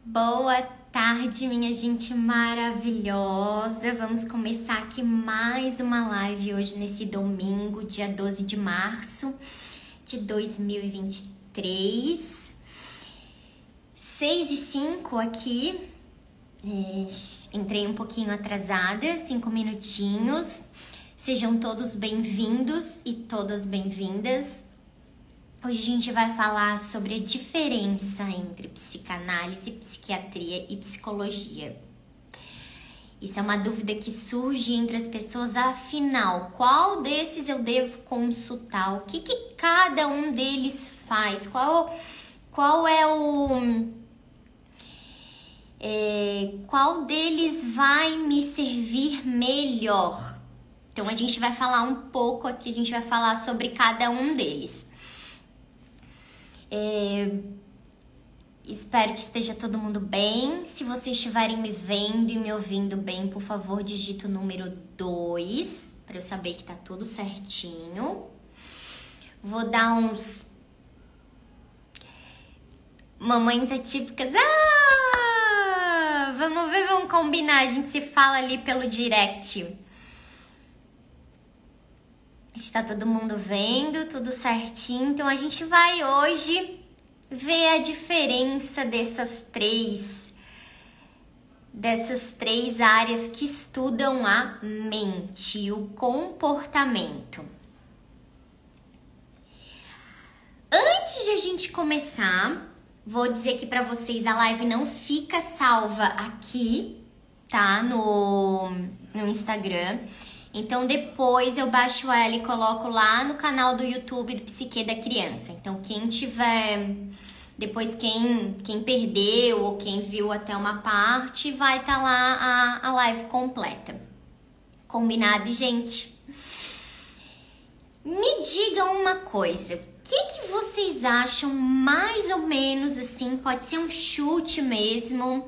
Boa tarde, minha gente maravilhosa. Vamos começar aqui mais uma live hoje nesse domingo, dia 12 de março de 2023. 6h05 aqui. Entrei um pouquinho atrasada, 5 minutinhos. Sejam todos bem-vindos e todas bem-vindas. Hoje a gente vai falar sobre a diferença entre psicanálise, psiquiatria e psicologia. Isso é uma dúvida que surge entre as pessoas, afinal, qual desses eu devo consultar? O que cada um deles faz? Qual deles vai me servir melhor? Então a gente vai falar um pouco aqui, a gente vai falar sobre cada um deles. Espero que esteja todo mundo bem. Se vocês estiverem me vendo e me ouvindo bem, por favor, digita o número 2 para eu saber que tá tudo certinho. Vou dar uns mamães atípicas. Vamos ver, vamos combinar. A gente se fala ali pelo direct. Está todo mundo vendo, tudo certinho. Então a gente vai hoje ver a diferença dessas três áreas que estudam a mente e o comportamento. Antes de a gente começar, vou dizer aqui para vocês, a live não fica salva aqui, tá? No Instagram. Então, depois eu baixo ela e coloco lá no canal do YouTube do Psique da Criança. Então, quem tiver... Depois, quem perdeu ou quem viu até uma parte, vai estar lá a live completa. Combinado, gente? Me digam uma coisa. O que vocês acham, mais ou menos assim, pode ser um chute mesmo,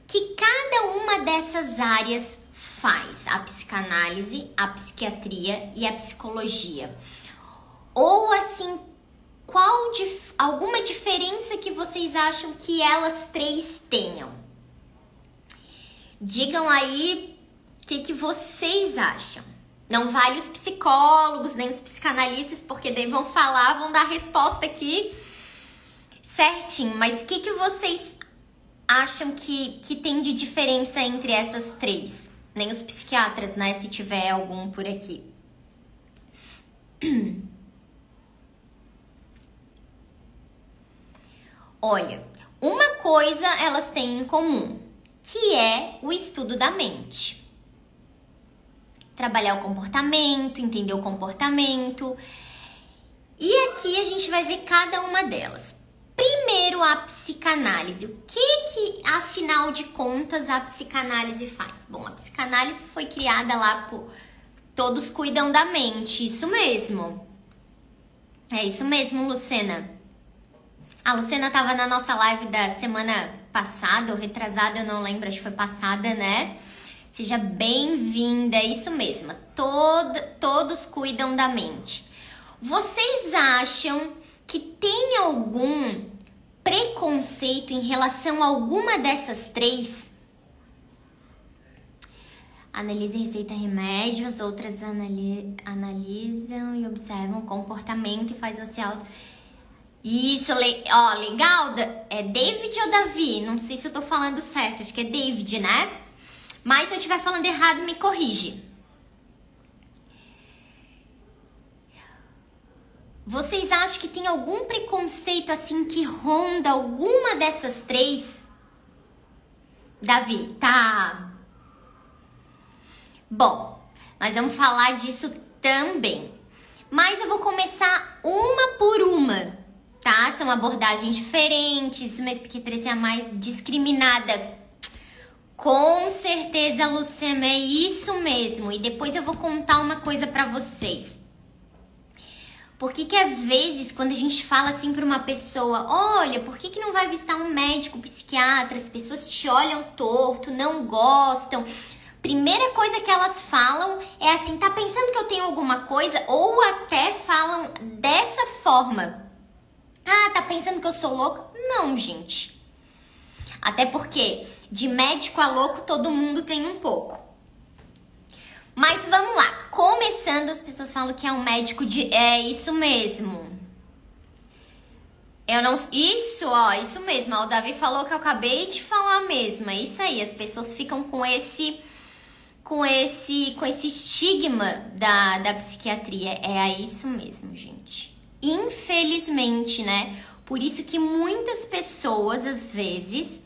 que cada uma dessas áreas faz? A psicanálise, a psiquiatria e a psicologia. Ou assim, alguma diferença que vocês acham que elas três tenham? Digam aí o que vocês acham. Não vale os psicólogos, nem os psicanalistas, porque daí vão falar, vão dar a resposta aqui certinho. Mas o que vocês acham que tem de diferença entre essas três? Nem os psiquiatras, né? Se tiver algum por aqui. Olha, uma coisa elas têm em comum, que é o estudo da mente. Trabalhar o comportamento, entender o comportamento. E aqui a gente vai ver cada uma delas. Primeiro, a psicanálise. O que afinal de contas, a psicanálise faz? Bom, a psicanálise foi criada lá por Todos Cuidam da Mente. Isso mesmo. É isso mesmo, Lucena. A Lucena estava na nossa live da semana passada, ou retrasada, eu não lembro, acho que foi passada, né? Seja bem-vinda, é isso mesmo. Todos cuidam da mente. Vocês acham que tem algum preconceito em relação a alguma dessas três? Analisa e receita remédios, outras analisam e observam o comportamento e faz você auto... Isso, legal. É David ou Davi? Não sei se eu tô falando certo, acho que é David, né? Mas se eu estiver falando errado, me corrige. Vocês acham que tem algum preconceito assim que ronda alguma dessas três? Davi, tá. Bom, nós vamos falar disso também. Mas eu vou começar uma por uma, tá? São abordagens diferentes, mas porque parecia a mais discriminada. Com certeza, Lucena, é isso mesmo. E depois eu vou contar uma coisa pra vocês. Por que às vezes, quando a gente fala assim pra uma pessoa, olha, por que não vai visitar um médico, psiquiatra? As pessoas te olham torto, não gostam. Primeira coisa que elas falam é assim, tá pensando que eu tenho alguma coisa? Ou até falam dessa forma. Ah, tá pensando que eu sou louca? Não, gente. Até porque de médico a louco todo mundo tem um pouco. Mas vamos lá. Começando, as pessoas falam que é um médico de... É isso mesmo. Eu não... Isso, ó, isso mesmo. O Davi falou que eu acabei de falar mesmo. É isso aí. As pessoas ficam com esse estigma da psiquiatria. É isso mesmo, gente. Infelizmente, né? Por isso que muitas pessoas, às vezes,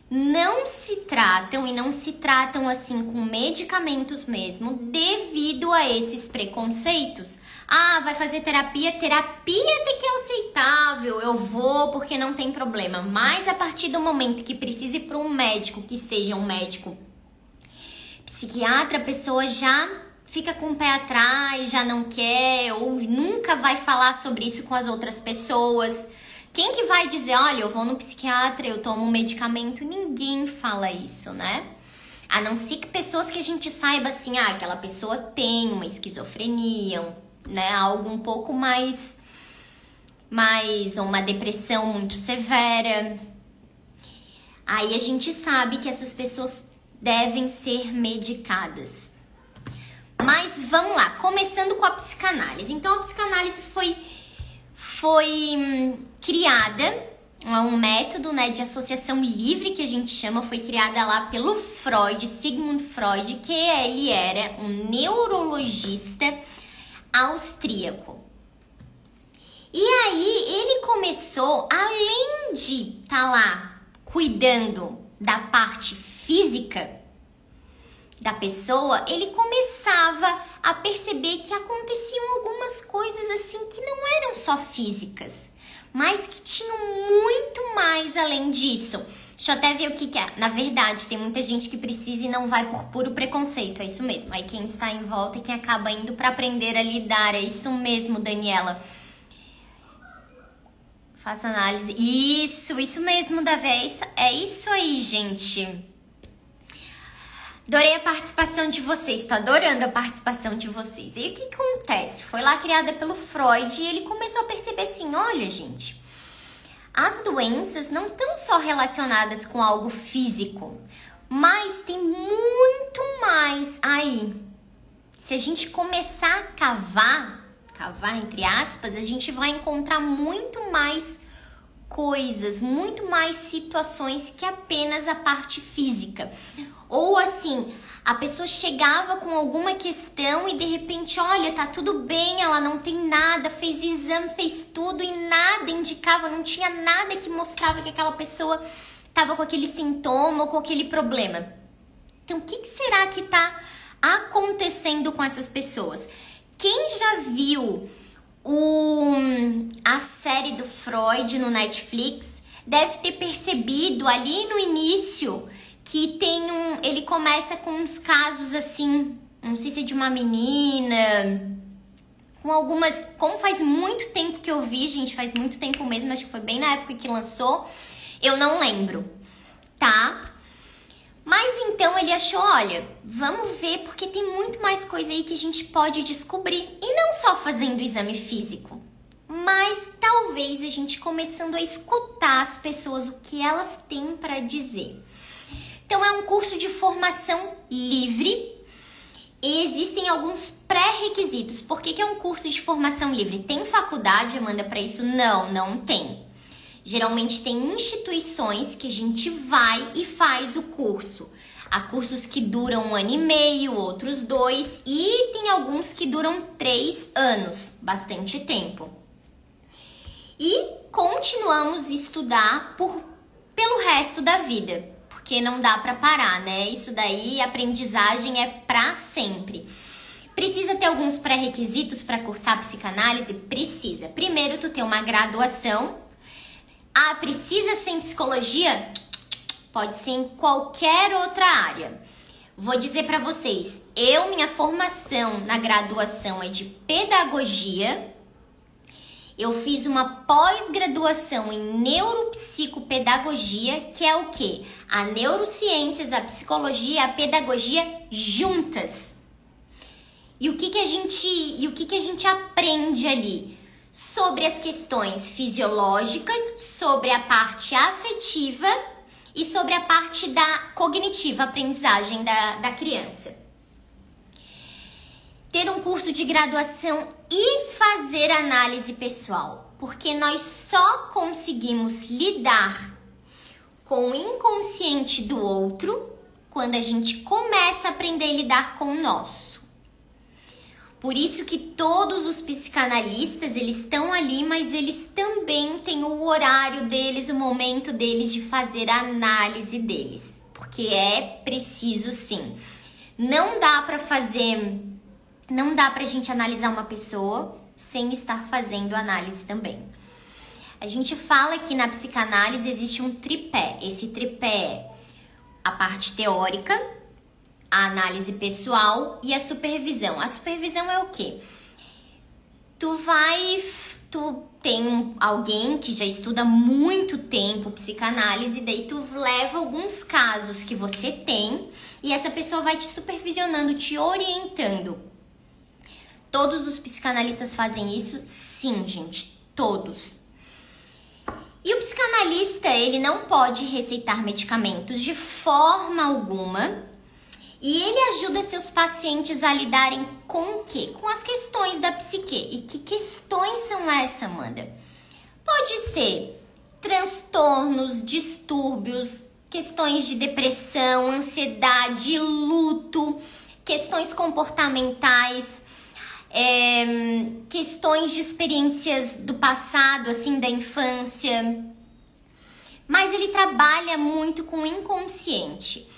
não se tratam e não se tratam assim com medicamentos mesmo, devido a esses preconceitos. Ah, vai fazer terapia tem que é aceitável, eu vou porque não tem problema. Mas a partir do momento que precise ir para um médico, que seja um médico psiquiatra, a pessoa já fica com o pé atrás, já não quer ou nunca vai falar sobre isso com as outras pessoas. Quem que vai dizer, olha, eu vou no psiquiatra, eu tomo um medicamento? Ninguém fala isso, né? A não ser que pessoas que a gente saiba assim, aquela pessoa tem uma esquizofrenia, né? Algo um pouco mais ou uma depressão muito severa. Aí a gente sabe que essas pessoas devem ser medicadas. Mas vamos lá, começando com a psicanálise. Então a psicanálise foi criada, um método, né, de associação livre que a gente chama, foi criada lá pelo Freud, Sigmund Freud, que ele era um neurologista austríaco. E aí ele começou, além de estar lá cuidando da parte física da pessoa, ele começava a perceber que aconteciam algumas coisas assim que não eram só físicas, mas que tinham muito mais além disso. Deixa eu até ver o que é. Na verdade, tem muita gente que precisa e não vai por puro preconceito, é isso mesmo. Aí quem está em volta e quem acaba indo para aprender a lidar, é isso mesmo, Daniela. Faça análise. Isso mesmo, Davi, é isso aí, gente. Adorei a participação de vocês, tô adorando a participação de vocês. E o que acontece? Foi lá criada pelo Freud e ele começou a perceber assim, olha, gente, as doenças não estão só relacionadas com algo físico, mas tem muito mais aí. Se a gente começar a cavar entre aspas, a gente vai encontrar muito mais coisas, muito mais situações que apenas a parte física. Ou assim, a pessoa chegava com alguma questão e de repente, olha, tá tudo bem, ela não tem nada, fez exame, fez tudo e nada indicava, não tinha nada que mostrava que aquela pessoa tava com aquele sintoma ou com aquele problema. Então, o que será que tá acontecendo com essas pessoas? Quem já viu a série do Freud no Netflix deve ter percebido ali no início que ele começa com uns casos assim, não sei se é de uma menina, com algumas, como faz muito tempo que eu vi, gente, faz muito tempo mesmo, acho que foi bem na época que lançou, eu não lembro, tá? Mas então ele achou, olha, vamos ver porque tem muito mais coisa aí que a gente pode descobrir. E não só fazendo o exame físico, mas talvez a gente começando a escutar as pessoas, o que elas têm para dizer. Então é um curso de formação livre e existem alguns pré-requisitos. Por que é um curso de formação livre? Tem faculdade, Amanda, para isso? Não, não tem. Geralmente tem instituições que a gente vai e faz o curso. Há cursos que duram 1 ano e meio, outros 2 e tem alguns que duram 3 anos, bastante tempo. E continuamos a estudar pelo resto da vida, porque não dá para parar, né? Isso daí, aprendizagem é para sempre. Precisa ter alguns pré-requisitos para cursar psicanálise? Precisa. Primeiro, tu ter uma graduação. Precisa ser em psicologia? Pode ser em qualquer outra área. Vou dizer para vocês, minha formação na graduação é de pedagogia. Eu fiz uma pós-graduação em neuropsicopedagogia, que é o quê? A neurociências, a psicologia e a pedagogia juntas. E o que a gente aprende ali? Sobre as questões fisiológicas, sobre a parte afetiva e sobre a parte da cognitiva, aprendizagem da criança. Ter um curso de graduação e fazer análise pessoal, porque nós só conseguimos lidar com o inconsciente do outro quando a gente começa a aprender a lidar com o nosso. Por isso que todos os psicanalistas, eles estão ali, mas eles também têm o horário deles, o momento deles de fazer a análise deles. Porque é preciso sim. Não dá pra gente analisar uma pessoa sem estar fazendo análise também. A gente fala que na psicanálise existe um tripé. Esse tripé é a parte teórica, a análise pessoal e a supervisão. A supervisão é o quê? Tu tem alguém que já estuda há muito tempo psicanálise, daí tu leva alguns casos que você tem e essa pessoa vai te supervisionando, te orientando. Todos os psicanalistas fazem isso? Sim, gente, todos. E o psicanalista, ele não pode receitar medicamentos de forma alguma. E ele ajuda seus pacientes a lidarem com o quê? Com as questões da psique. E que questões são essas, Amanda? Pode ser transtornos, distúrbios, questões de depressão, ansiedade, luto, questões comportamentais, questões de experiências do passado, assim, da infância. Mas ele trabalha muito com o inconsciente.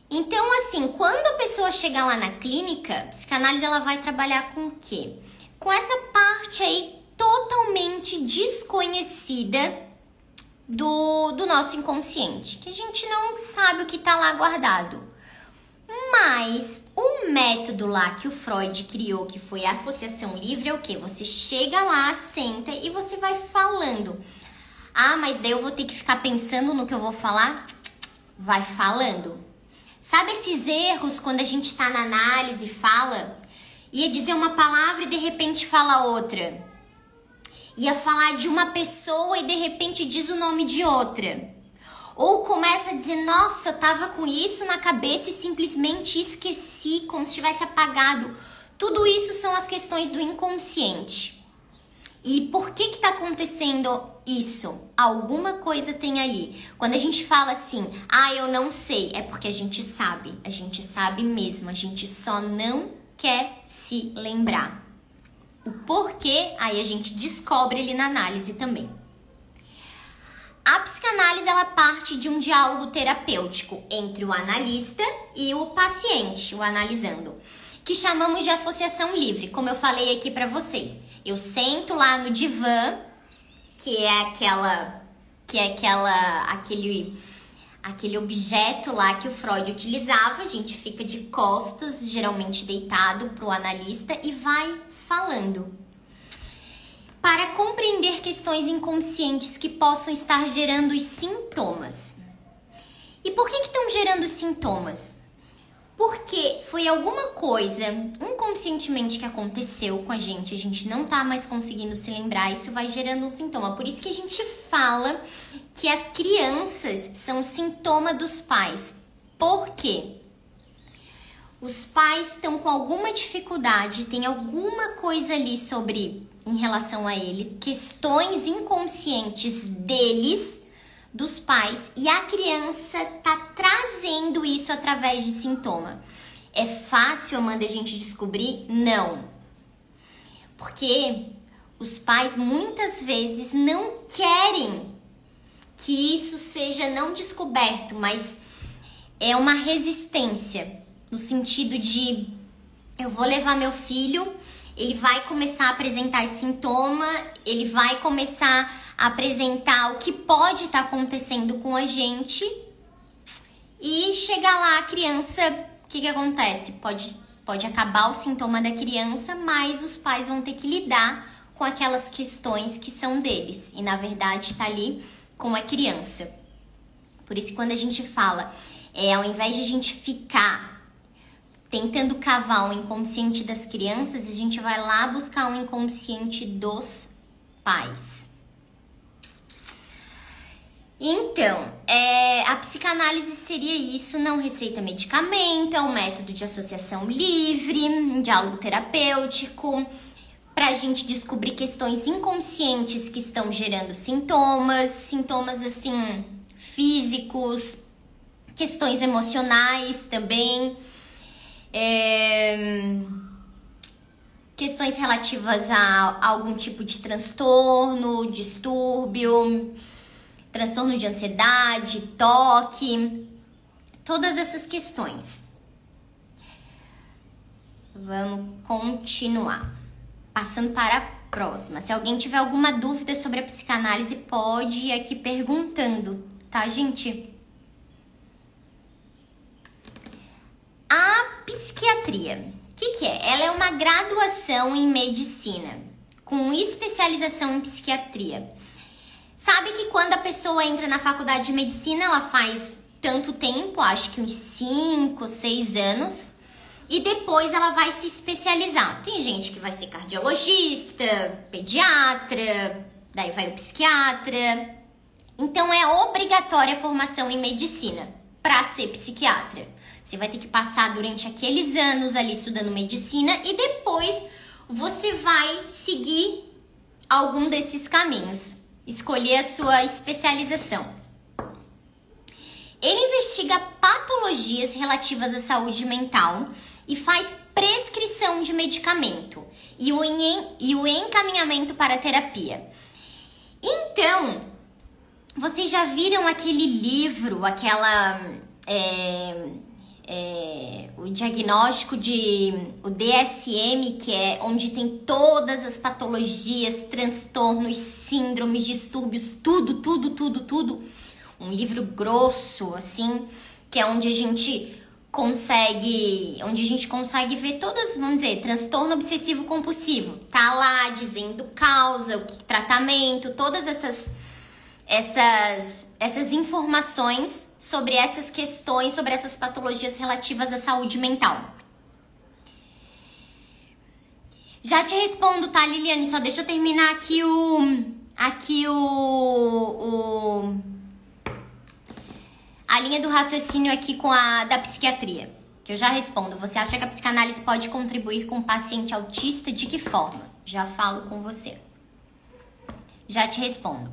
Então, assim, quando a pessoa chegar lá na clínica, a psicanálise ela vai trabalhar com o quê? Com essa parte aí totalmente desconhecida do nosso inconsciente, que a gente não sabe o que tá lá guardado. Mas o método lá que o Freud criou, que foi a associação livre, é o quê? Você chega lá, senta e você vai falando. Ah, mas daí eu vou ter que ficar pensando no que eu vou falar? Vai falando. Sabe esses erros quando a gente tá na análise e fala? Ia dizer uma palavra e de repente fala outra. Ia falar de uma pessoa e de repente diz o nome de outra. Ou começa a dizer, nossa, eu tava com isso na cabeça e simplesmente esqueci, como se tivesse apagado. Tudo isso são as questões do inconsciente. E por que tá acontecendo isso? Alguma coisa tem ali. Quando a gente fala assim, eu não sei, é porque a gente sabe mesmo, a gente só não quer se lembrar. O porquê, aí a gente descobre ali na análise também. A psicanálise, ela parte de um diálogo terapêutico entre o analista e o paciente, o analisando, que chamamos de associação livre, como eu falei aqui pra vocês. Eu sento lá no divã, que é aquele objeto lá que o Freud utilizava. A gente fica de costas, geralmente deitado pro analista e vai falando. Para compreender questões inconscientes que possam estar gerando os sintomas. E por que estão gerando os sintomas? Porque foi alguma coisa inconscientemente que aconteceu com a gente não tá mais conseguindo se lembrar, isso vai gerando um sintoma. Por isso que a gente fala que as crianças são sintoma dos pais. Por quê? Os pais estão com alguma dificuldade, tem alguma coisa ali em relação a eles, questões inconscientes deles, dos pais, e a criança tá trazendo isso através de sintoma. É fácil, Amanda, a gente descobrir? Não. Porque os pais muitas vezes não querem que isso seja não descoberto, mas é uma resistência, no sentido de eu vou levar meu filho, ele vai começar a apresentar esse sintoma, ele vai começar a apresentar o que pode estar acontecendo com a gente e chegar lá a criança, o que acontece? Pode acabar o sintoma da criança, mas os pais vão ter que lidar com aquelas questões que são deles e na verdade está ali com a criança. Por isso quando a gente fala, ao invés de a gente ficar tentando cavar o inconsciente das crianças, a gente vai lá buscar o inconsciente dos pais. Então, A psicanálise seria isso, não receita medicamento, é um método de associação livre, um diálogo terapêutico, para a gente descobrir questões inconscientes que estão gerando sintomas assim, físicos, questões emocionais também, questões relativas a algum tipo de transtorno, distúrbio, transtorno de ansiedade, toque, todas essas questões. Vamos continuar. Passando para a próxima. Se alguém tiver alguma dúvida sobre a psicanálise, pode ir aqui perguntando, tá, gente? A psiquiatria, o que é? Ela é uma graduação em medicina, com especialização em psiquiatria. Sabe que quando a pessoa entra na faculdade de medicina, ela faz tanto tempo, acho que uns 5, 6 anos, e depois ela vai se especializar. Tem gente que vai ser cardiologista, pediatra, daí vai o psiquiatra. Então é obrigatória a formação em medicina para ser psiquiatra. Você vai ter que passar durante aqueles anos ali estudando medicina e depois você vai seguir algum desses caminhos, escolher a sua especialização. Ele investiga patologias relativas à saúde mental e faz prescrição de medicamento e o encaminhamento para a terapia. Então, vocês já viram aquele livro, o diagnóstico o DSM, que é onde tem todas as patologias, transtornos, síndromes, distúrbios, tudo. Um livro grosso, assim, que é onde a gente consegue ver todas, vamos dizer, transtorno obsessivo compulsivo. Tá lá dizendo causa, o que tratamento, todas essas informações sobre essas questões, sobre essas patologias relativas à saúde mental. Já te respondo, tá, Liliane? Só deixa eu terminar aqui a linha do raciocínio aqui com a da psiquiatria, que eu já respondo. Você acha que a psicanálise pode contribuir com o paciente autista? De que forma? Já falo com você. Já te respondo.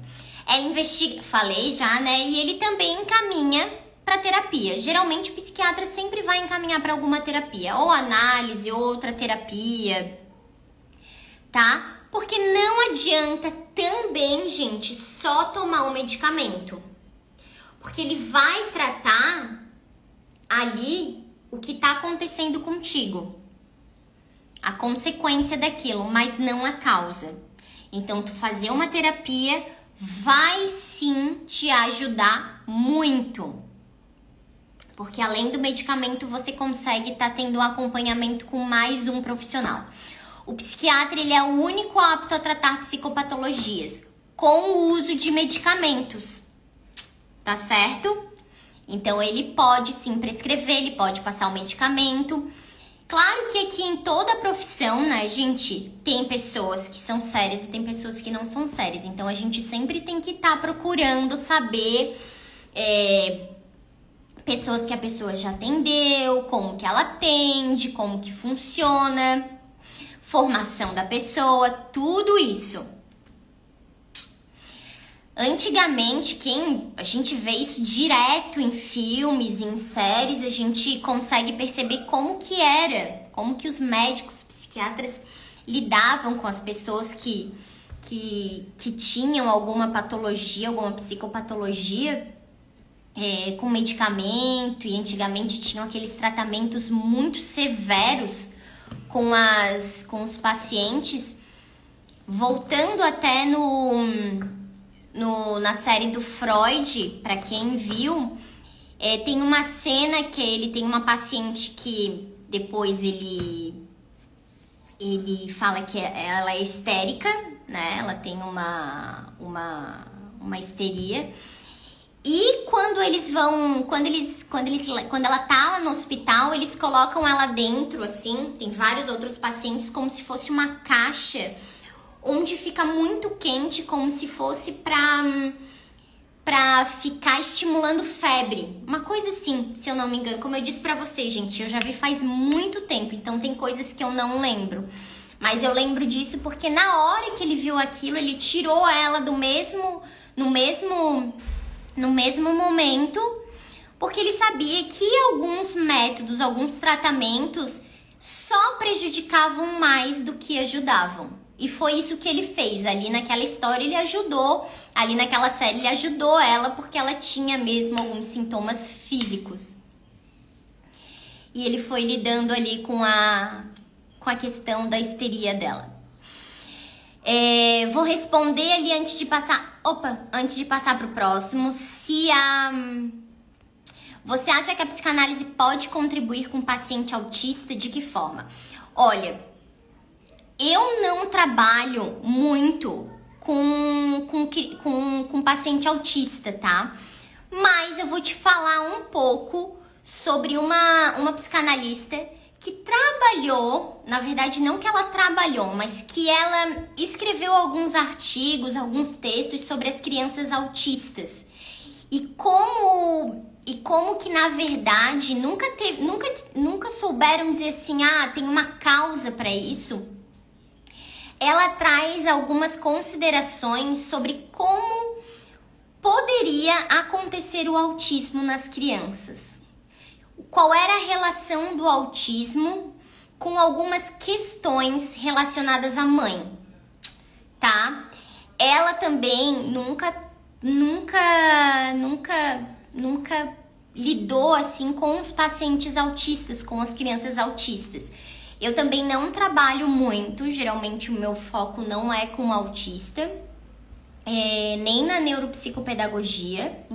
Falei já, né? E ele também encaminha para terapia. Geralmente o psiquiatra sempre vai encaminhar para alguma terapia, ou análise, ou outra terapia, tá? Porque não adianta também, gente, só tomar um medicamento. Porque ele vai tratar ali o que tá acontecendo contigo. A consequência daquilo, mas não a causa. Então, tu fazer uma terapia vai sim te ajudar muito. Porque além do medicamento, você consegue estar tendo um acompanhamento com mais um profissional. O psiquiatra, ele é o único apto a tratar psicopatologias com o uso de medicamentos. Tá certo? Então, ele pode sim prescrever, ele pode passar o medicamento. Claro que aqui em toda profissão, né, gente, tem pessoas que são sérias e tem pessoas que não são sérias. Então, a gente sempre tem que estar procurando saber pessoas que a pessoa já atendeu, como que ela atende, como que funciona, formação da pessoa, tudo isso. Antigamente, a gente vê isso direto em filmes, em séries, a gente consegue perceber como que os médicos, psiquiatras lidavam com as pessoas que tinham alguma patologia, alguma psicopatologia, com medicamento, e antigamente tinham aqueles tratamentos muito severos com os pacientes. Voltando até na série do Freud, para quem viu, tem uma cena que ele tem uma paciente que depois ele fala que ela é histérica, né? Ela tem uma histeria. E quando ela tá lá no hospital, eles colocam ela dentro, assim, tem vários outros pacientes, como se fosse uma caixa onde fica muito quente, como se fosse pra ficar estimulando febre. Uma coisa assim, se eu não me engano. Como eu disse pra vocês, gente, eu já vi faz muito tempo, então tem coisas que eu não lembro. Mas eu lembro disso porque na hora que ele viu aquilo, ele tirou ela no mesmo momento, porque ele sabia que alguns métodos, alguns tratamentos só prejudicavam mais do que ajudavam. E foi isso que ele fez. Ali naquela história ele ajudou, ali naquela série ele ajudou ela porque ela tinha mesmo alguns sintomas físicos. E ele foi lidando ali com a questão da histeria dela. Vou responder ali antes de passar pro próximo. Você acha que a psicanálise pode contribuir com o paciente autista? De que forma? Olha, eu não trabalho muito com paciente autista, tá? Mas eu vou te falar um pouco sobre uma psicanalista que trabalhou, na verdade não que ela trabalhou, mas que ela escreveu alguns artigos, alguns textos sobre as crianças autistas. E como que na verdade nunca souberam dizer assim, tem uma causa para isso. Ela traz algumas considerações sobre como poderia acontecer o autismo nas crianças. Qual era a relação do autismo com algumas questões relacionadas à mãe, tá? Ela também nunca lidou assim com os pacientes autistas, com as crianças autistas. Eu também não trabalho muito, geralmente o meu foco não é com autista, nem na neuropsicopedagogia,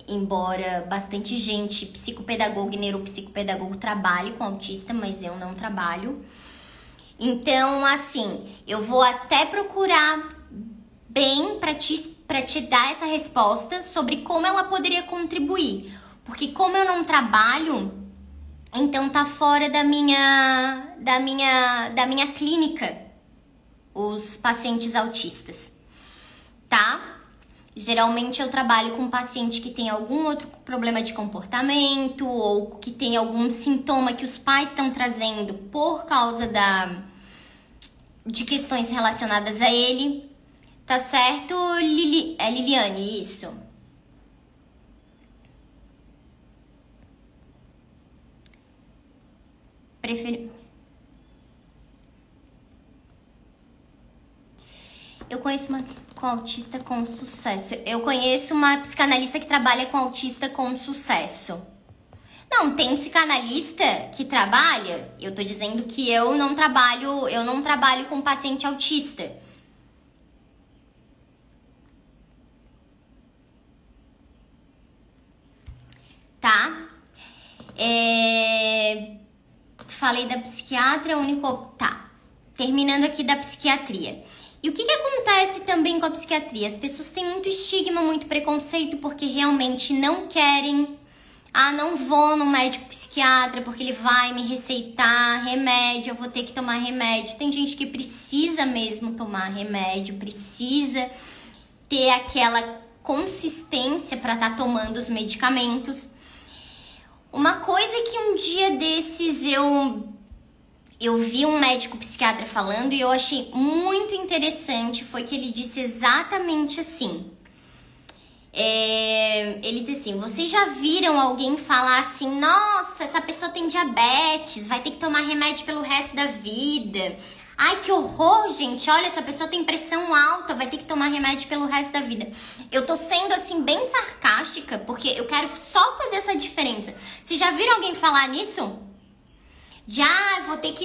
embora bastante gente, psicopedagogo e neuropsicopedagogo, trabalhe com autista, mas eu não trabalho. Então, assim, eu vou até procurar bem para te dar essa resposta sobre como ela poderia contribuir. Porque como eu não trabalho, então tá fora da minha clínica os pacientes autistas, tá? Geralmente eu trabalho com paciente que tem algum outro problema de comportamento ou que tem algum sintoma que os pais estão trazendo por causa de questões relacionadas a ele. Tá certo, Liliane? Isso. Eu conheço uma com autista com sucesso. Eu conheço uma psicanalista que trabalha com autista com sucesso. Não, tem psicanalista que trabalha. Eu tô dizendo que eu não trabalho com paciente autista. Tá? Falei da psiquiatra, Tá. Terminando aqui da psiquiatria. E o que acontece também com a psiquiatria? As pessoas têm muito estigma, muito preconceito, porque realmente não querem. Não vou no médico psiquiatra porque ele vai me receitar remédio, eu vou ter que tomar remédio. Tem gente que precisa mesmo tomar remédio, precisa ter aquela consistência para estar tomando os medicamentos. Uma coisa que um dia desses eu vi um médico psiquiatra falando e eu achei muito interessante, foi que ele disse exatamente assim. Ele disse assim, vocês já viram alguém falar assim, nossa, essa pessoa tem diabetes, vai ter que tomar remédio pelo resto da vida. Ai, que horror, gente, olha, essa pessoa tem pressão alta, vai ter que tomar remédio pelo resto da vida. Eu tô sendo, assim, bem sarcástica, porque eu quero só fazer essa diferença. Vocês já viram alguém falar nisso?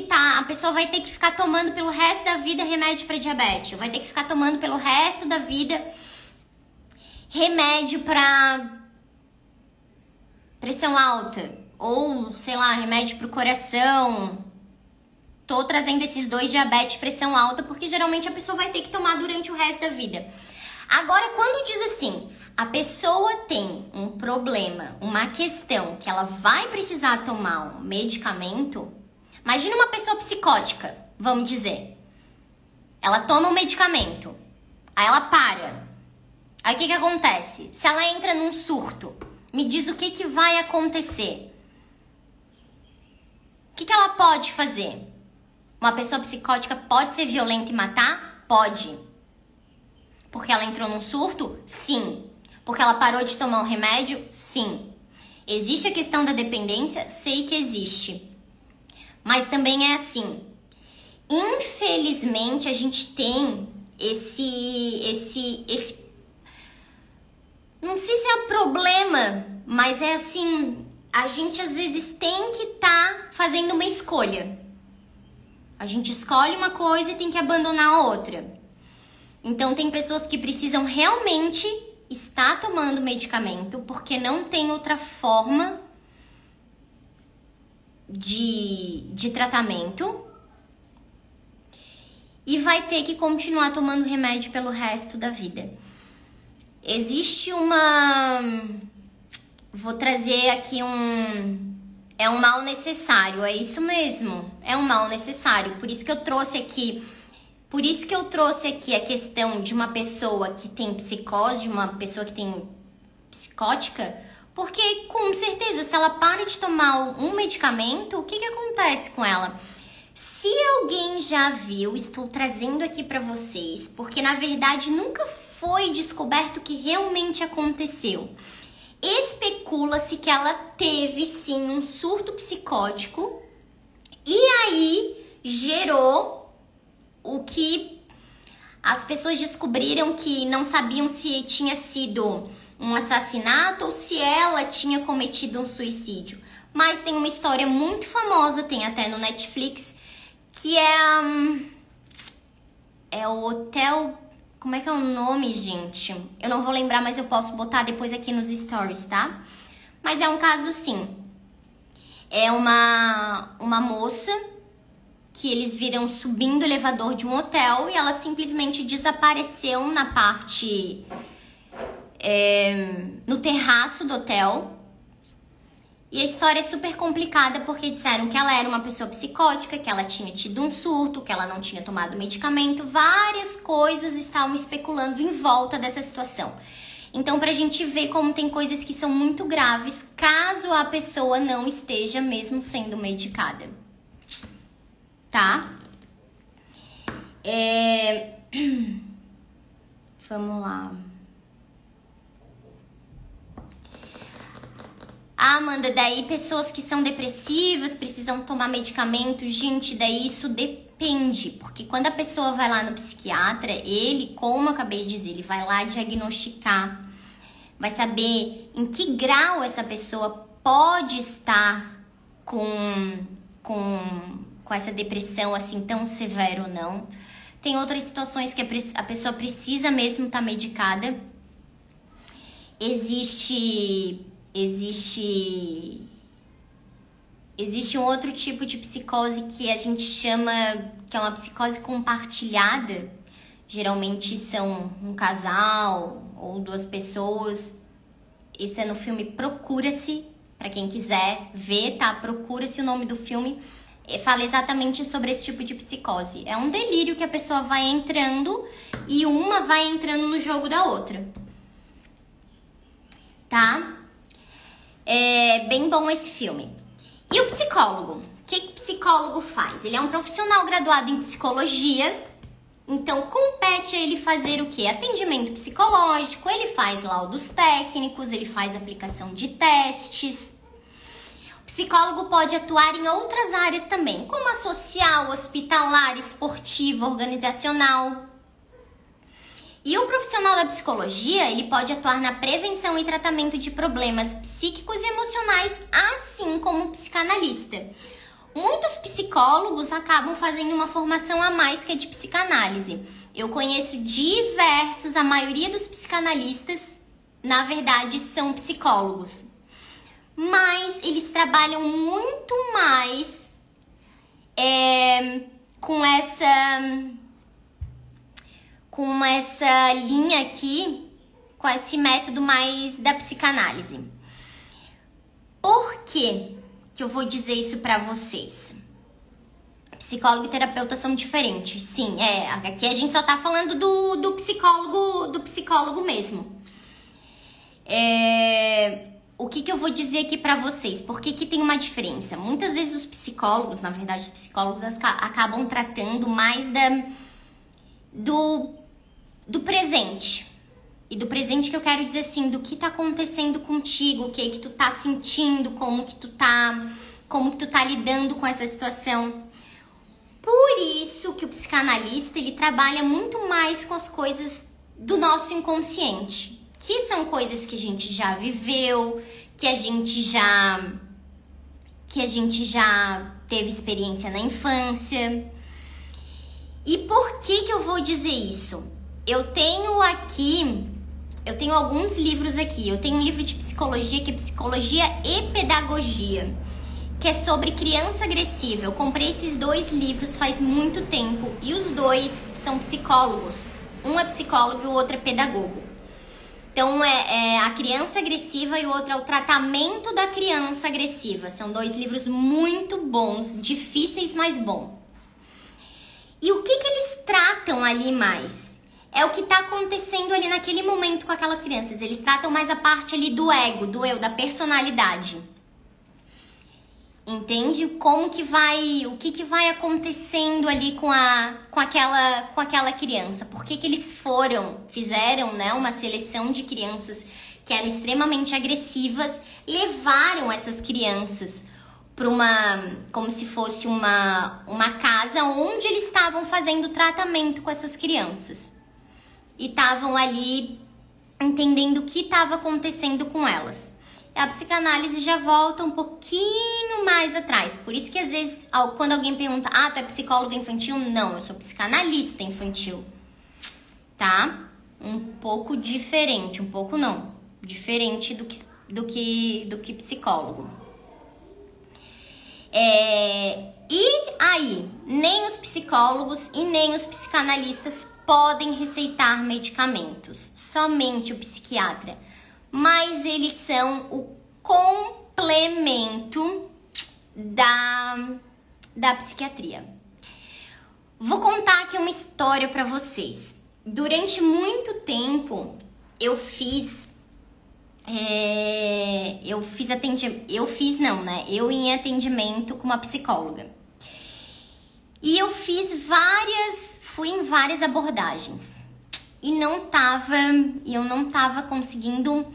A pessoa vai ter que ficar tomando pelo resto da vida remédio para diabetes, vai ter que ficar tomando pelo resto da vida remédio para pressão alta, ou, sei lá, remédio pro coração. Tô trazendo esses dois, diabetes e pressão alta, porque geralmente a pessoa vai ter que tomar durante o resto da vida. Agora, quando diz assim, a pessoa tem um problema, uma questão que ela vai precisar tomar um medicamento, imagina uma pessoa psicótica, vamos dizer. Ela toma um medicamento, aí ela para. Aí o que acontece? Se ela entra num surto, me diz o que vai acontecer. O que ela pode fazer? Uma pessoa psicótica pode ser violenta e matar? Pode. Porque ela entrou num surto? Sim. Porque ela parou de tomar um remédio? Sim. Existe a questão da dependência? Sei que existe. Mas também é assim. Infelizmente, a gente tem esse não sei se é problema, mas é assim, a gente às vezes tem que estar fazendo uma escolha. A gente escolhe uma coisa e tem que abandonar a outra. Então tem pessoas que precisam realmente estar tomando medicamento porque não tem outra forma de tratamento e vai ter que continuar tomando remédio pelo resto da vida. Existe vou trazer aqui é um mal necessário, é isso mesmo, é um mal necessário. Por isso que eu trouxe aqui a questão de uma pessoa que tem psicose, de uma pessoa que tem psicótica, porque com certeza se ela para de tomar um medicamento, o que acontece com ela? Se alguém já viu, estou trazendo aqui para vocês, porque na verdade nunca foi descoberto o que realmente aconteceu. Especula-se que ela teve sim um surto psicótico e aí gerou o que as pessoas descobriram, que não sabiam se tinha sido um assassinato ou se ela tinha cometido um suicídio. Mas tem uma história muito famosa, tem até no Netflix, que é o Hotel... Como é que é o nome, gente? Eu não vou lembrar, mas eu posso botar depois aqui nos stories, tá? Mas é um caso assim. É uma moça que eles viram subindo o elevador de um hotel e ela simplesmente desapareceu na parte... no terraço do hotel. E a história é super complicada porque disseram que ela era uma pessoa psicótica, que ela tinha tido um surto, que ela não tinha tomado medicamento. Várias coisas estavam especulando em volta dessa situação. Então, pra gente ver como tem coisas que são muito graves caso a pessoa não esteja mesmo sendo medicada. Tá? Vamos lá. Ah, Amanda, daí pessoas que são depressivas precisam tomar medicamento. Gente, daí isso depende. Porque quando a pessoa vai lá no psiquiatra, ele, como eu acabei de dizer, ele vai lá diagnosticar. Vai saber em que grau essa pessoa pode estar com essa depressão assim tão severa ou não. Tem outras situações que a pessoa precisa mesmo estar medicada. Existe um outro tipo de psicose que a gente chama, que é uma psicose compartilhada. Geralmente são um casal ou duas pessoas. Esse é no filme Procura-se, para quem quiser ver, tá? Procura-se, o nome do filme. Fala exatamente sobre esse tipo de psicose. É um delírio que a pessoa vai entrando e uma vai entrando no jogo da outra. Tá? É bem bom esse filme. E o psicólogo? O que o psicólogo faz? Ele é um profissional graduado em psicologia. Então, compete a ele fazer o quê? Atendimento psicológico, ele faz laudos técnicos, ele faz aplicação de testes. O psicólogo pode atuar em outras áreas também, como a social, hospitalar, esportiva, organizacional. E o profissional da psicologia, ele pode atuar na prevenção e tratamento de problemas psíquicos e emocionais, assim como o psicanalista. Muitos psicólogos acabam fazendo uma formação a mais que a de psicanálise. Eu conheço diversos, a maioria dos psicanalistas, na verdade, são psicólogos. Mas eles trabalham muito mais com essa linha aqui, com esse método mais da psicanálise. Por quê que eu vou dizer isso pra vocês? Psicólogo e terapeuta são diferentes. Sim, aqui a gente só tá falando do psicólogo mesmo. O que eu vou dizer aqui pra vocês? Por que tem uma diferença? Muitas vezes os psicólogos, na verdade, os psicólogos acabam tratando mais do presente. E do presente que eu quero dizer assim, do que tá acontecendo contigo, o que tu tá sentindo, como que tu tá lidando com essa situação. Por isso que o psicanalista, ele trabalha muito mais com as coisas do nosso inconsciente, que são coisas que a gente já viveu, que a gente já teve experiência na infância. E por que eu vou dizer isso? Eu tenho alguns livros aqui. Eu tenho um livro de psicologia, que é Psicologia e Pedagogia, que é sobre criança agressiva. Eu comprei esses 2 livros faz muito tempo e os 2 são psicólogos. Um é psicólogo e o outro é pedagogo. Então, a criança agressiva e o outro é o tratamento da criança agressiva. São 2 livros muito bons, difíceis, mas bons. E o que eles tratam ali mais? É o que está acontecendo ali naquele momento com aquelas crianças. Eles tratam mais a parte ali do ego, do eu, da personalidade. Entende? Como que vai, o que vai acontecendo ali com aquela criança? Por que eles fizeram, né, uma seleção de crianças que eram extremamente agressivas, levaram essas crianças para como se fosse uma casa onde eles estavam fazendo tratamento com essas crianças. E estavam ali entendendo o que estava acontecendo com elas. A psicanálise já volta um pouquinho mais atrás. Por isso que às vezes, quando alguém pergunta, tu é psicóloga infantil? Não, eu sou psicanalista infantil. Tá? Um pouco diferente, um pouco não. Diferente do que psicólogo. E aí, nem os psicólogos e nem os psicanalistas podem receitar medicamentos. Somente o psiquiatra. Mas eles são o complemento da psiquiatria. Vou contar aqui uma história para vocês. Durante muito tempo, eu ia em atendimento com uma psicóloga. E fui em várias abordagens. E eu não tava conseguindo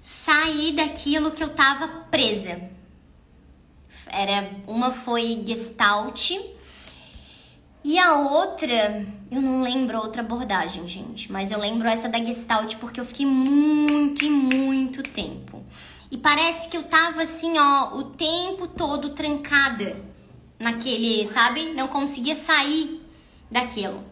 sair daquilo que eu tava presa. Uma foi Gestalt e a outra, eu não lembro a outra abordagem, gente, mas eu lembro essa da Gestalt porque eu fiquei muito e muito tempo. E parece que eu tava assim, o tempo todo trancada naquele, sabe? Não conseguia sair daquilo.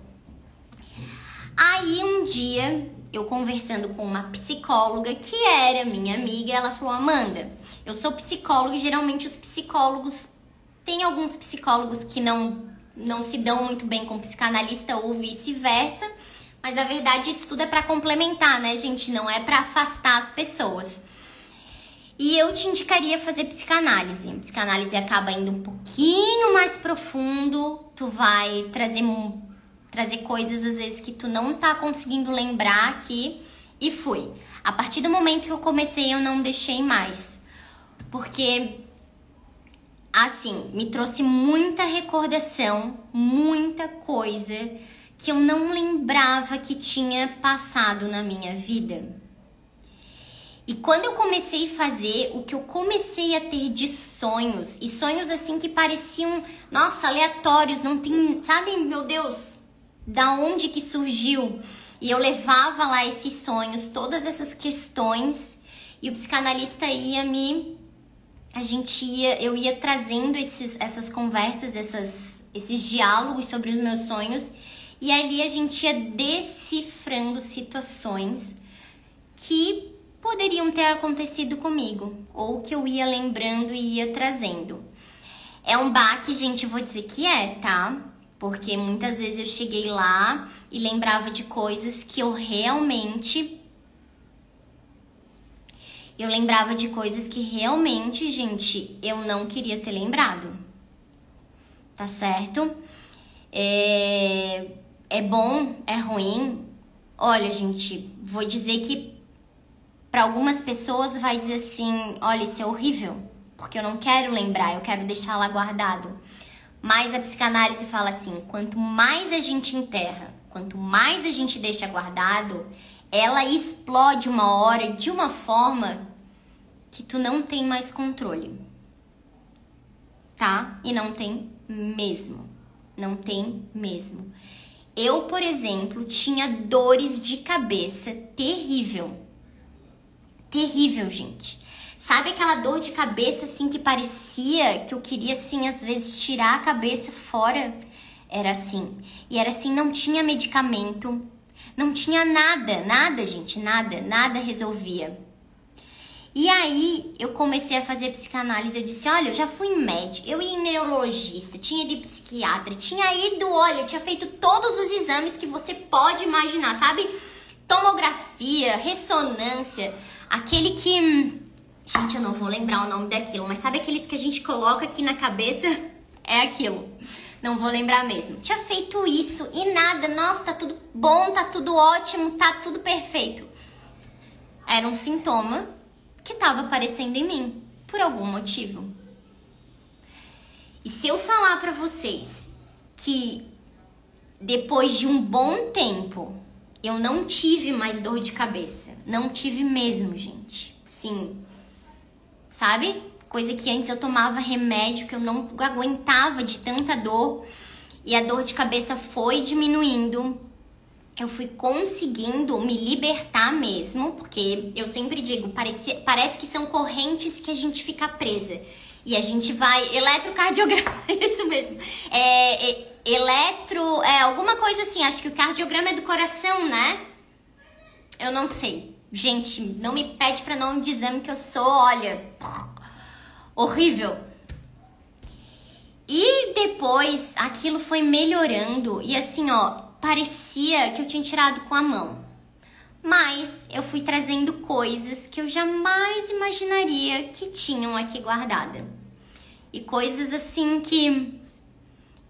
Aí um dia, eu conversando com uma psicóloga que era minha amiga, ela falou, Amanda, eu sou psicóloga e geralmente os psicólogos, tem alguns psicólogos que não se dão muito bem com psicanalista ou vice-versa, mas na verdade isso tudo é pra complementar, né, gente? Não é pra afastar as pessoas. E eu te indicaria fazer psicanálise. Psicanálise acaba indo um pouquinho mais profundo, tu vai trazer coisas às vezes que tu não tá conseguindo lembrar aqui, e fui. A partir do momento que eu comecei, eu não deixei mais. Porque, assim, me trouxe muita recordação, muita coisa que eu não lembrava que tinha passado na minha vida. E quando eu comecei a fazer, o que eu comecei a ter de sonhos, e sonhos assim que pareciam, nossa, aleatórios, não tem, sabe, meu Deus, da onde que surgiu? E eu levava lá esses sonhos, todas essas questões, e o psicanalista eu ia trazendo essas conversas, esses diálogos sobre os meus sonhos, e ali a gente ia decifrando situações que poderiam ter acontecido comigo, ou que eu ia lembrando e ia trazendo. É um baque, gente, eu vou dizer que tá? Porque muitas vezes eu cheguei lá e lembrava de coisas que eu realmente... gente, eu não queria ter lembrado. Tá certo? É bom? É ruim? Olha, gente, vou dizer que para algumas pessoas vai dizer assim, olha, isso é horrível, porque eu não quero lembrar, eu quero deixar lá guardado. Mas a psicanálise fala assim, quanto mais a gente enterra, quanto mais a gente deixa guardado, ela explode uma hora de uma forma que tu não tem mais controle, tá? E não tem mesmo, não tem mesmo. Eu, por exemplo, tinha dores de cabeça terrível. Terrível, gente. Sabe aquela dor de cabeça, assim, que parecia que eu queria, assim, às vezes tirar a cabeça fora? Era assim. E era assim, não tinha medicamento, não tinha nada, gente, nada resolvia. E aí, eu comecei a fazer psicanálise, eu disse, olha, eu já fui em médico, eu ia em neurologista, tinha ido em psiquiatra, tinha ido, olha, eu tinha feito todos os exames que você pode imaginar, sabe? Tomografia, ressonância, aquele que... Gente, eu não vou lembrar o nome daquilo, mas sabe aqueles que a gente coloca aqui na cabeça? É aquilo. Não vou lembrar mesmo. Tinha feito isso e nada. Nossa, tá tudo bom, tá tudo ótimo, tá tudo perfeito. Era um sintoma que tava aparecendo em mim, por algum motivo. E se eu falar pra vocês que depois de um bom tempo eu não tive mais dor de cabeça, não tive mesmo, gente. Sim. Sabe? Coisa que antes eu tomava remédio, que eu não aguentava de tanta dor. E a dor de cabeça foi diminuindo. Eu fui conseguindo me libertar mesmo. Porque eu sempre digo, parece que são correntes que a gente fica presa. E a gente vai... Eletrocardiograma, isso mesmo. Alguma coisa assim. Acho que o cardiograma é do coração, né? Eu não sei. Gente, não me pede pra nome de exame que eu sou, olha, horrível. E depois aquilo foi melhorando e assim, ó, parecia que eu tinha tirado com a mão. Mas eu fui trazendo coisas que eu jamais imaginaria que tinham aqui guardada. E coisas assim que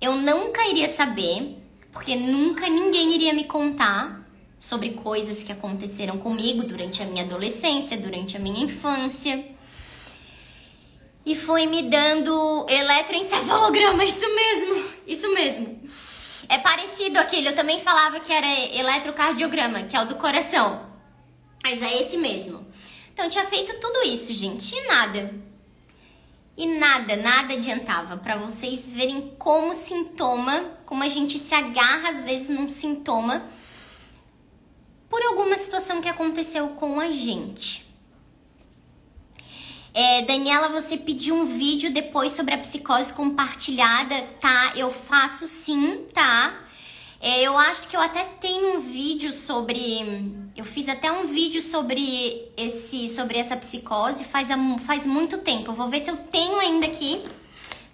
eu nunca iria saber, porque nunca ninguém iria me contar. Sobre coisas que aconteceram comigo durante a minha adolescência, durante a minha infância. E foi me dando eletroencefalograma, isso mesmo. É parecido aquele, eu também falava que era eletrocardiograma, que é o do coração. Mas é esse mesmo. Então eu tinha feito tudo isso, gente, e nada. E nada adiantava, pra vocês verem como sintoma, como a gente se agarra às vezes num sintoma por alguma situação que aconteceu com a gente. Daniela, você pediu um vídeo depois sobre a psicose compartilhada, tá? Eu faço sim, tá? Eu acho que eu até tenho um vídeo sobre... Eu fiz até um vídeo sobre essa psicose faz muito tempo. Eu vou ver se eu tenho ainda aqui.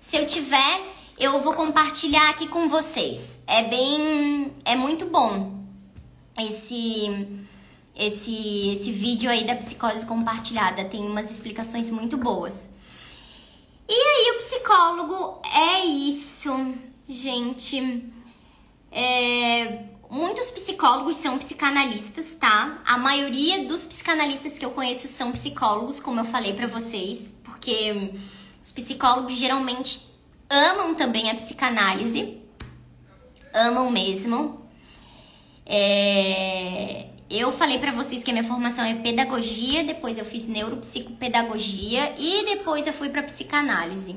Se eu tiver, eu vou compartilhar aqui com vocês. É muito bom. Esse vídeo aí da psicose compartilhada tem umas explicações muito boas. E aí o psicólogo é isso, gente. Muitos psicólogos são psicanalistas, tá? A maioria dos psicanalistas que eu conheço são psicólogos, como eu falei pra vocês, porque os psicólogos geralmente amam também a psicanálise, amam mesmo. Eu falei pra vocês que a minha formação é pedagogia, depois eu fiz neuropsicopedagogia e depois eu fui pra psicanálise.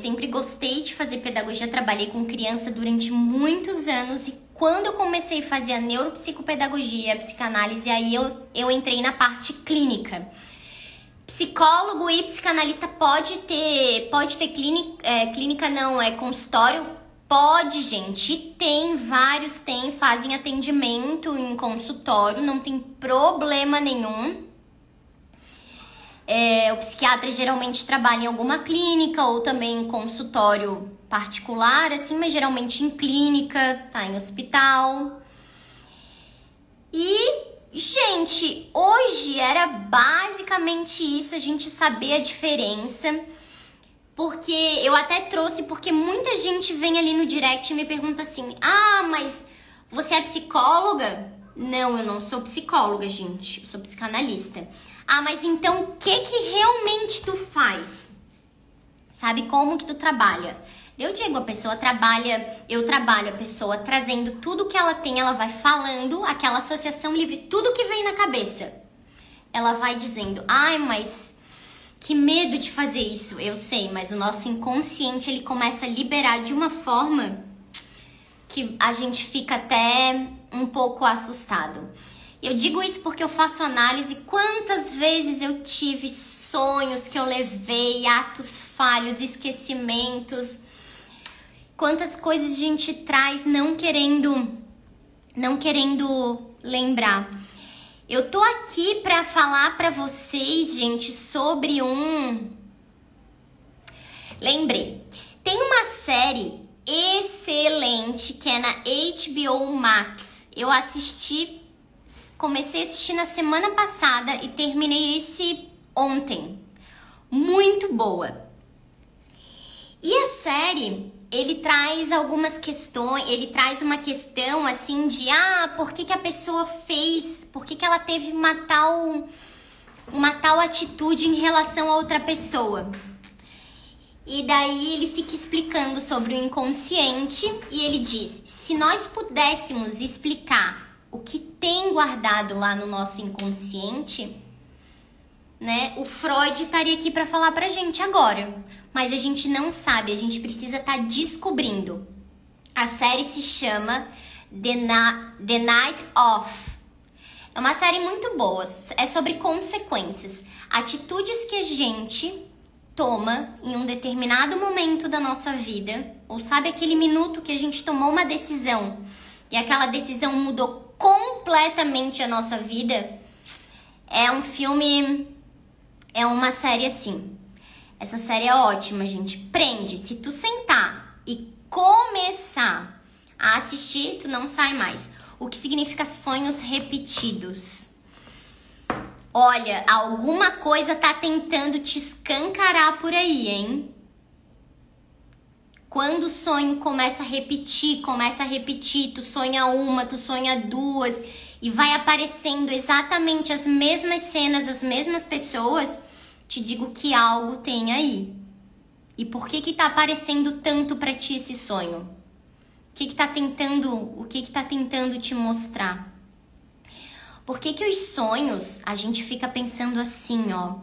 Sempre gostei de fazer pedagogia, trabalhei com criança durante muitos anos e quando eu comecei a fazer a neuropsicopedagogia, a psicanálise, aí eu entrei na parte clínica. Psicólogo e psicanalista pode ter clínica não, consultório. Pode, gente, fazem atendimento em consultório, não tem problema nenhum. O psiquiatra geralmente trabalha em alguma clínica ou também em consultório particular, assim, mas geralmente em clínica, tá em hospital. E, gente, hoje era basicamente isso, a gente saber a diferença. Porque eu até trouxe, porque muita gente vem ali no direct e me pergunta assim, mas você é psicóloga? Não, eu não sou psicóloga, gente. Eu sou psicanalista. Ah, mas então o que realmente tu faz? Sabe como que tu trabalha? Eu digo, a pessoa trabalha, eu trabalho a pessoa trazendo tudo que ela tem, ela vai falando, aquela associação livre, tudo que vem na cabeça. Ela vai dizendo, ai, mas que medo de fazer isso. Eu sei, mas o nosso inconsciente, ele começa a liberar de uma forma que a gente fica até um pouco assustado. Eu digo isso porque eu faço análise. Quantas vezes eu tive sonhos que eu levei, atos falhos, esquecimentos. Quantas coisas a gente traz não querendo lembrar. Eu tô aqui pra falar pra vocês, gente, sobre Lembrei. Tem uma série excelente que é na HBO Max. Eu comecei a assistir na semana passada e terminei esse ontem. Muito boa. E a série, ele traz algumas questões, ele traz uma questão assim de por que a pessoa fez, por que ela teve uma tal atitude em relação a outra pessoa. E daí ele fica explicando sobre o inconsciente e ele diz, se nós pudéssemos explicar o que tem guardado lá no nosso inconsciente, né? O Freud estaria aqui para falar pra gente agora. Mas a gente não sabe, a gente precisa estar descobrindo. A série se chama The Night Of. É uma série muito boa, é sobre consequências. Atitudes que a gente toma em um determinado momento da nossa vida, ou sabe aquele minuto que a gente tomou uma decisão e aquela decisão mudou completamente a nossa vida. É um filme, é uma série assim. Essa série é ótima, gente. Prende. Se tu sentar e começar a assistir, tu não sai mais. O que significa sonhos repetidos? Olha, alguma coisa tá tentando te escancarar por aí, hein? Quando o sonho começa a repetir, tu sonha uma, tu sonha duas, e vai aparecendo exatamente as mesmas cenas, as mesmas pessoas, te digo que algo tem aí. E por que tá aparecendo tanto pra ti esse sonho? O que tá tentando te mostrar? Por que os sonhos, a gente fica pensando assim, ó.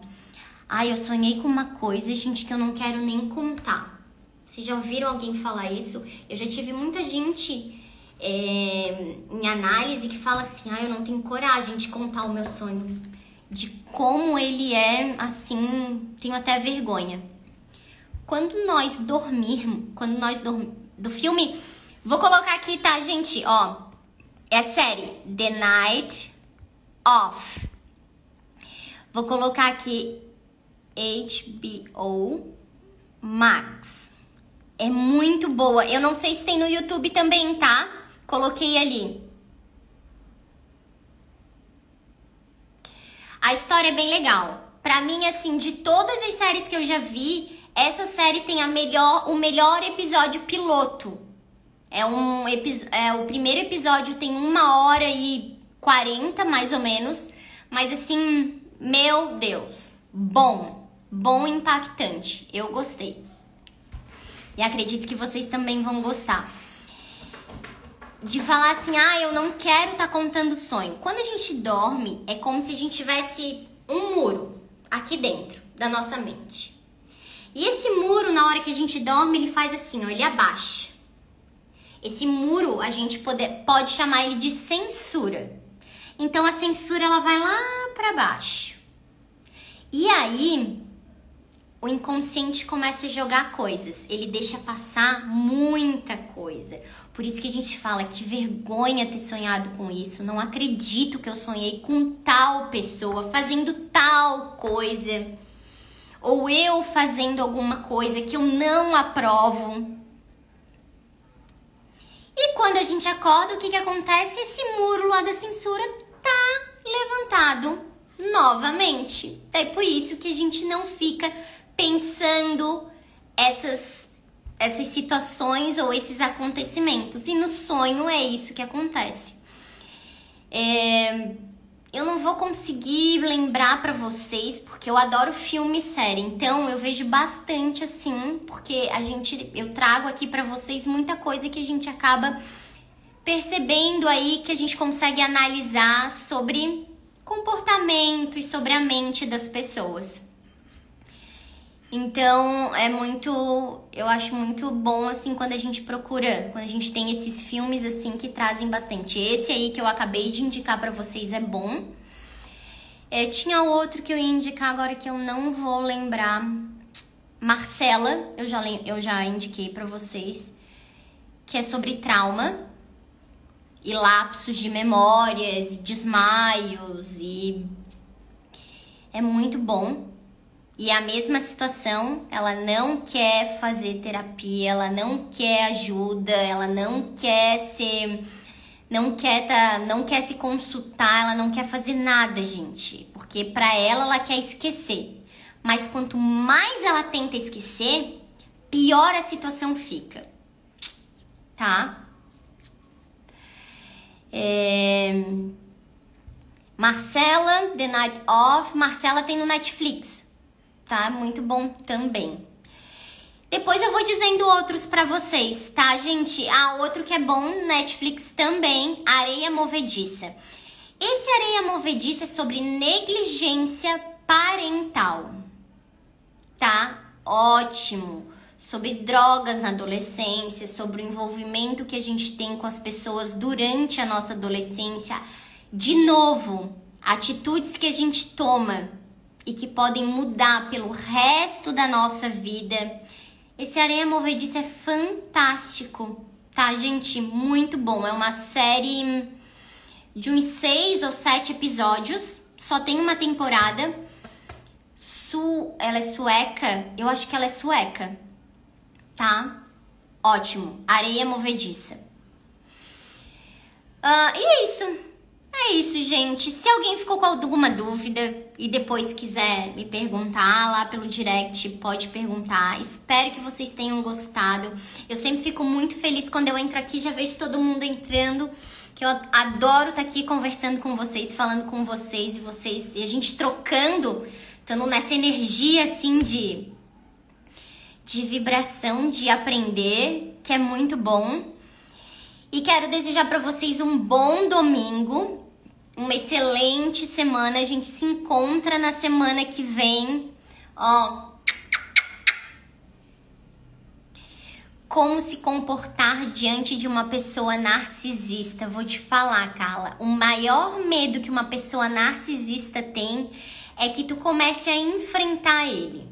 Eu sonhei com uma coisa, gente, que eu não quero nem contar. Vocês já ouviram alguém falar isso? Eu já tive muita gente em análise que fala assim, eu não tenho coragem de contar o meu sonho. De como ele é, assim, tenho até vergonha. Quando nós dormirmos, do filme, vou colocar aqui, tá, gente, ó. É a série The Night Of. Vou colocar aqui HBO Max. É muito boa. Eu não sei se tem no YouTube também, tá? Coloquei ali. A história é bem legal. Pra mim, assim, de todas as séries que eu já vi, essa série tem o melhor episódio piloto. O primeiro episódio tem 1h40, mais ou menos. Mas assim, meu Deus, bom, impactante. Eu gostei. E acredito que vocês também vão gostar. De falar assim, eu não quero estar contando sonho. Quando a gente dorme, é como se a gente tivesse um muro aqui dentro da nossa mente. E esse muro, na hora que a gente dorme, ele faz assim, ó, ele abaixa. Esse muro, a gente pode chamar ele de censura. Então, a censura, ela vai lá pra baixo. E aí, o inconsciente começa a jogar coisas. Ele deixa passar muita coisa. Por isso que a gente fala, que vergonha ter sonhado com isso. Não acredito que eu sonhei com tal pessoa, fazendo tal coisa. Ou eu fazendo alguma coisa que eu não aprovo. E quando a gente acorda, o que acontece? Esse muro lá da censura tá levantado novamente. É por isso que a gente não fica pensando essas situações ou esses acontecimentos. E no sonho é isso que acontece. Eu não vou conseguir lembrar pra vocês, porque eu adoro filme e série. Então, eu vejo bastante assim, porque eu trago aqui pra vocês muita coisa que a gente acaba percebendo aí, que a gente consegue analisar sobre comportamento e sobre a mente das pessoas. Então, eu acho muito bom, assim, quando a gente tem esses filmes, assim, que trazem bastante. Esse aí que eu acabei de indicar pra vocês é bom. Tinha outro que eu ia indicar agora que eu não vou lembrar. Marcella, eu já indiquei pra vocês, que é sobre trauma e lapsos de memórias, desmaios, e é muito bom. E a mesma situação, ela não quer fazer terapia, ela não quer ajuda, ela não quer se consultar, ela não quer fazer nada, gente. Porque pra ela quer esquecer. Mas quanto mais ela tenta esquecer, pior a situação fica. Tá? Marcella, The Night Of. Marcella tem no Netflix. Tá? Muito bom também. Depois eu vou dizendo outros pra vocês, tá, gente? Outro que é bom, Netflix também, Areia Movediça. Esse Areia Movediça é sobre negligência parental, tá? Ótimo. Sobre drogas na adolescência, sobre o envolvimento que a gente tem com as pessoas durante a nossa adolescência. De novo, atitudes que a gente toma e que podem mudar pelo resto da nossa vida. Esse Areia Movediça é fantástico, tá, gente? Muito bom. É uma série de uns 6 ou 7 episódios. Só tem uma temporada. Ela é sueca? Eu acho que ela é sueca, tá? Ótimo. Areia Movediça. E é isso. É isso, gente. Se alguém ficou com alguma dúvida e depois quiser me perguntar lá pelo direct, pode perguntar. Espero que vocês tenham gostado. Eu sempre fico muito feliz quando eu entro aqui, já vejo todo mundo entrando, que eu adoro estar aqui conversando com vocês, falando com vocês e a gente trocando, estando nessa energia assim de vibração, de aprender, que é muito bom. E quero desejar para vocês um bom domingo. Uma excelente semana. A gente se encontra na semana que vem. Como se comportar diante de uma pessoa narcisista. Vou te falar, Carla. O maior medo que uma pessoa narcisista tem é que tu comece a enfrentar ele,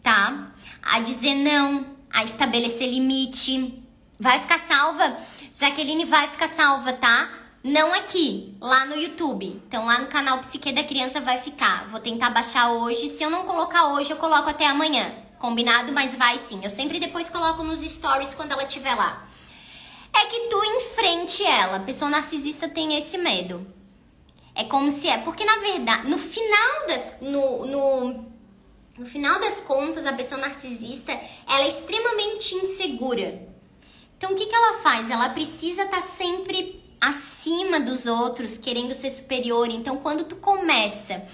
tá? A dizer não, a estabelecer limite. Vai ficar salva? Jaqueline vai ficar salva, tá? Não aqui, lá no YouTube. Então lá no canal Psique da Criança vai ficar. Vou tentar baixar hoje. Se eu não colocar hoje, eu coloco até amanhã. Combinado? Mas vai sim. Eu sempre depois coloco nos stories quando ela estiver lá. É que tu enfrente ela. A pessoa narcisista tem esse medo. É como se porque na verdade, no final das contas, a pessoa narcisista, ela é extremamente insegura. Então, o que ela faz? Ela precisa estar sempre acima dos outros, querendo ser superior. Então, quando tu começa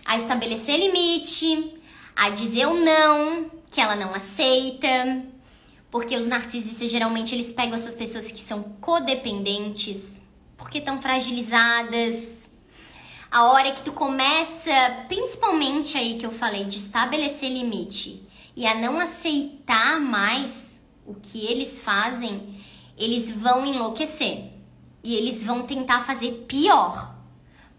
a estabelecer limite, a dizer o não, que ela não aceita, porque os narcisistas, geralmente, eles pegam essas pessoas que são codependentes, porque estão fragilizadas. A hora que tu começa, principalmente aí que eu falei, de estabelecer limite e a não aceitar mais o que eles fazem, eles vão enlouquecer. E eles vão tentar fazer pior.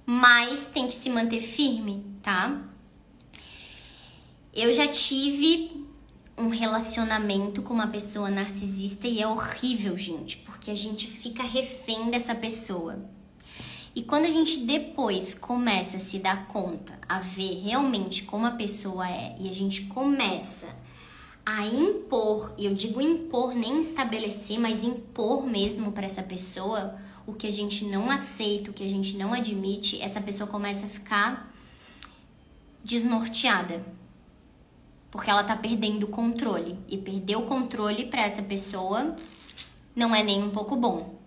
Mas tem que se manter firme, tá? Eu já tive um relacionamento com uma pessoa narcisista e é horrível, gente. Porque a gente fica refém dessa pessoa. E quando a gente depois começa a se dar conta, a ver realmente como a pessoa é, e a gente começa a impor, e eu digo impor, nem estabelecer, mas impor mesmo para essa pessoa o que a gente não aceita, o que a gente não admite, essa pessoa começa a ficar desnorteada. Porque ela tá perdendo o controle. E perder o controle para essa pessoa não é nem um pouco bom.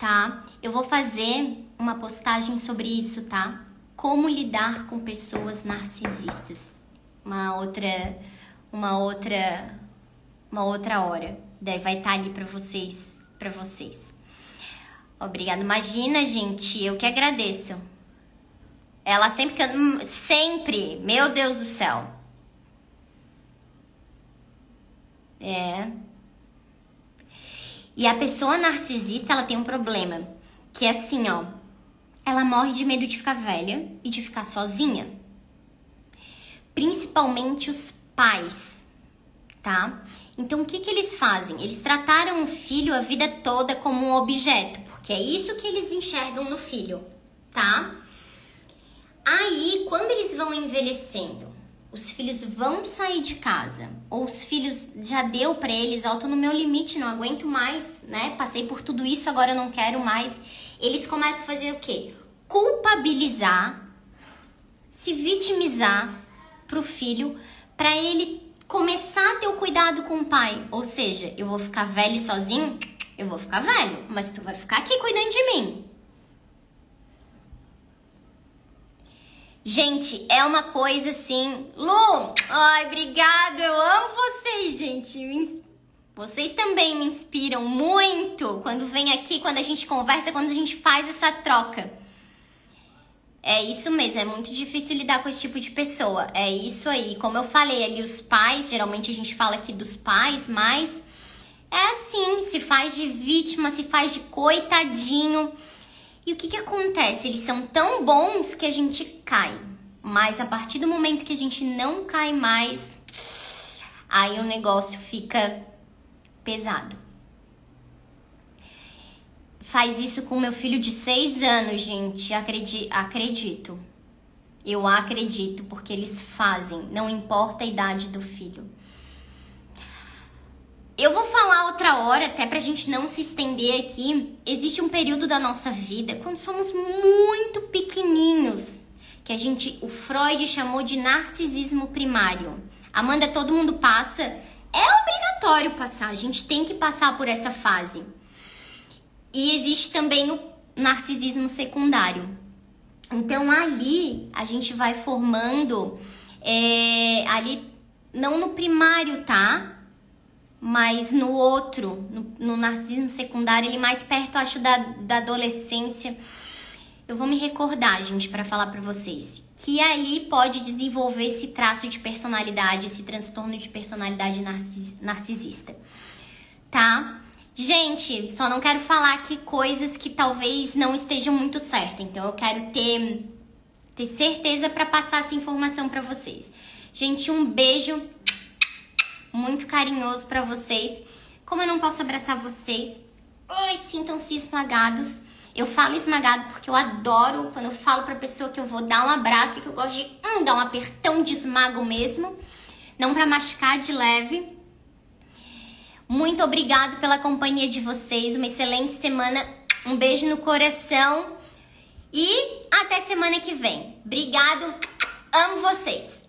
tá? Eu vou fazer uma postagem sobre isso, tá? Como lidar com pessoas narcisistas. Uma outra hora. Daí vai estar ali pra vocês. Obrigada. Imagina, gente, eu que agradeço. Ela sempre canta, sempre. Meu Deus do céu. E a pessoa narcisista, ela tem um problema. Que é assim, ó. Ela morre de medo de ficar velha e de ficar sozinha. Principalmente os pais, tá? Então, o que eles fazem? Eles trataram o filho a vida toda como um objeto. Porque é isso que eles enxergam no filho, tá? Aí, quando eles vão envelhecendo, os filhos vão sair de casa, ou os filhos já deu pra eles, ó, tô no meu limite, não aguento mais, né? Passei por tudo isso, agora eu não quero mais. Eles começam a fazer o quê? Culpabilizar, se vitimizar pro filho, pra ele começar a ter o cuidado com o pai. Ou seja, eu vou ficar velho sozinho? Eu vou ficar velho, mas tu vai ficar aqui cuidando de mim. Gente, é uma coisa assim... Lu, ai, obrigada, eu amo vocês, gente. Vocês também me inspiram muito quando vem aqui, quando a gente conversa, quando a gente faz essa troca. É isso mesmo, é muito difícil lidar com esse tipo de pessoa. É isso aí, como eu falei ali, os pais, geralmente a gente fala aqui dos pais, mas é assim, se faz de vítima, se faz de coitadinho... E o que acontece? Eles são tão bons que a gente cai. Mas a partir do momento que a gente não cai mais, aí o negócio fica pesado. Faz isso com meu filho de 6 anos, gente. Acredito. Eu acredito, porque eles fazem. Não importa a idade do filho. Eu vou falar outra hora, até pra gente não se estender aqui. Existe um período da nossa vida, quando somos muito pequenininhos, que o Freud chamou de narcisismo primário. Amanda, todo mundo passa. É obrigatório passar, a gente tem que passar por essa fase. E existe também o narcisismo secundário. Então ali, a gente vai formando, ali, não no primário, tá? Mas no outro, no narcisismo secundário, ele mais perto, acho, da adolescência. Eu vou me recordar, gente, para falar para vocês. Que ali pode desenvolver esse traço de personalidade, esse transtorno de personalidade narcisista. Tá? Gente, só não quero falar aqui coisas que talvez não estejam muito certas. Então, eu quero ter certeza para passar essa informação para vocês. Gente, um beijo muito carinhoso pra vocês. Como eu não posso abraçar vocês, sintam-se esmagados. Eu falo esmagado porque eu adoro quando eu falo pra pessoa que eu vou dar um abraço e que eu gosto de dar um apertão de esmago mesmo. Não pra machucar, de leve. Muito obrigado pela companhia de vocês. Uma excelente semana. Um beijo no coração. E até semana que vem. Obrigado. Amo vocês.